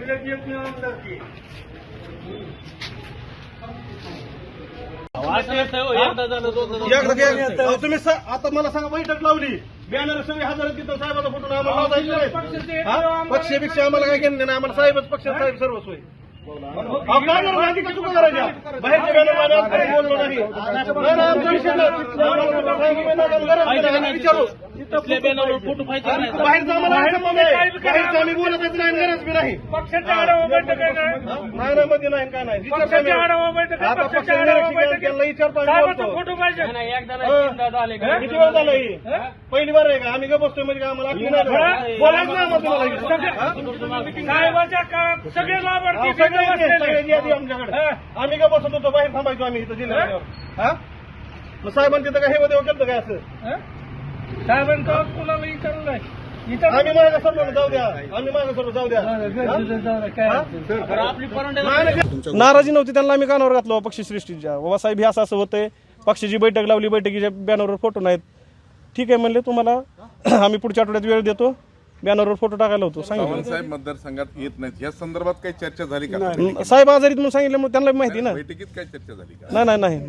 जिल्ह्याची एकमेव आमदारकी तुम्ही आता मला सांगा बैठक लावली बॅनर सगळे हजार तिथं साहेबाचा फोटो आम्हाला पक्षापेक्षा आम्हाला काय केलं नाही आम्हाला साहेबच पक्ष साहेब सर्वस्व आहे. काय करू चुका करायच्या बाहेरच्या बॅनर बोललो नाही आमचा विषय विचारू फोटो पाहिजे बाहेरचं आम्ही बोलतच नाही गरज बी नाही पक्षाच्या आढावा बैठक आहे नाही मध्ये नाही काय नाही पक्षाच्या आढावा बैठक आता पक्षाला विचारतो फोटो पाहिजे किती वेळ झालं ही पहिली बार आहे का आम्ही का बसतोय म्हणजे आम्हाला आखली नाही बोलायचं नाही मग तुम्हाला साहेबाच्या काळात सगळे लाभार्थी सगळ्याची यादी आमच्याकडे आम्ही का बसत होतो बाहेर थांबायचो आम्ही इथं जिल्ह्यावर हा मग साहेबांनी तिथं काय हे मध्ये केलं काय असं साहेबांचा कोणाला विचारलं नाही आम्ही मागे सर्व जाऊ द्या आम्ही मागे सर्व जाऊ द्या नाराजी नव्हती त्यांना आम्ही कानावर घातलो पक्षश्रेष्ठीच्या बाबा साहेब हे असं असं होतंय पक्षाची बैठक लावली बैठकीच्या बॅनरवर फोटो नाहीत ठीक आहे म्हणले तुम्हाला आम्ही पुढच्या आठवड्यात वेळ देतो बॅनरवर फोटो टाकायला होतो सांगितलं साहेब मतदारसंघात येत नाहीत या संदर्भात काही चर्चा झाली का साहेब आजारीत म्हणून सांगितलं त्यांना माहिती ना बैठकीत काही चर्चा झाली का नाही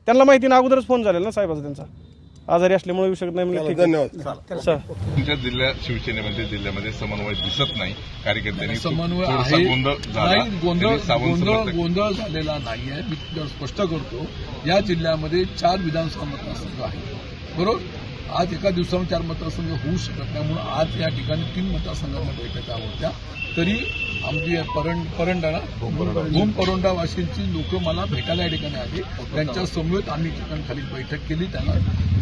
त्यांना माहिती ना अगोदरच फोन झालेला ना साहेबाचा त्यांचा आजारी असल्यामुळे येऊ शकत नाही म्हणजे धन्यवाद सर तुमच्या जिल्ह्यात शिवसेनेमध्ये जिल्ह्यामध्ये समन्वय दिसत नाही कार्यकर्त्यांनी समन्वय थोडासा आहे गोंधळ झालेला नाहीये मी तुला स्पष्ट करतो या जिल्ह्यामध्ये 4 विधानसभा मतदारसंघ आहेत बरोबर आज एका दिवसामध्ये 4 मतदारसंघ होऊ शकत नाही म्हणून आज या ठिकाणी 3 मतदारसंघांना बैठका होत्या तरी आमची भूम परोंडावासींची लोक मला भेटायला या ठिकाणी आली त्यांच्या समवेत आम्ही ठिकाणी खाली बैठक केली त्यांना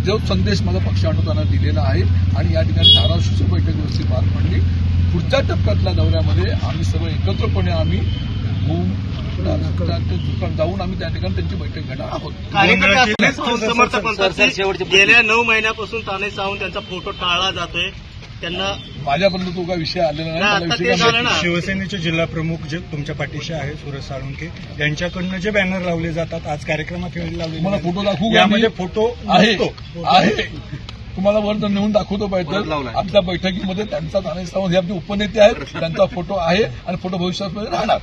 जो संदेश मला पक्षानं त्यांना दिलेला आहे आणि या ठिकाणी धाराशिवची बैठक व्यवस्थित पार पडली पुढच्या टप्प्यातल्या दौऱ्यामध्ये आम्ही सर्व एकत्रपणे आम्ही भूम जाऊन आम्ही त्या ठिकाणी त्यांची बैठक घेणार आहोत. गेल्या 9 महिन्यापासून तानाजी सावंत त्यांचा फोटो टाळला जातोय त्यांना माझ्यापर्यंत तो काय विषय आलेला नाही शिवसेनेचे जिल्हा प्रमुख जे तुमच्या पाठीशी आहे सुरज साळुंखे यांच्याकडनं जे बॅनर लावले जातात आज कार्यक्रमात लावले मला फोटो दाखवू यामध्ये फोटो आहे तुम्हाला वर नेऊन दाखवतो पाहिजे आपल्या बैठकीमध्ये त्यांचा तानाजी सावंत हे आमचे उपनेते आहेत त्यांचा फोटो आहे आणि फोटो भविष्यात राहणार.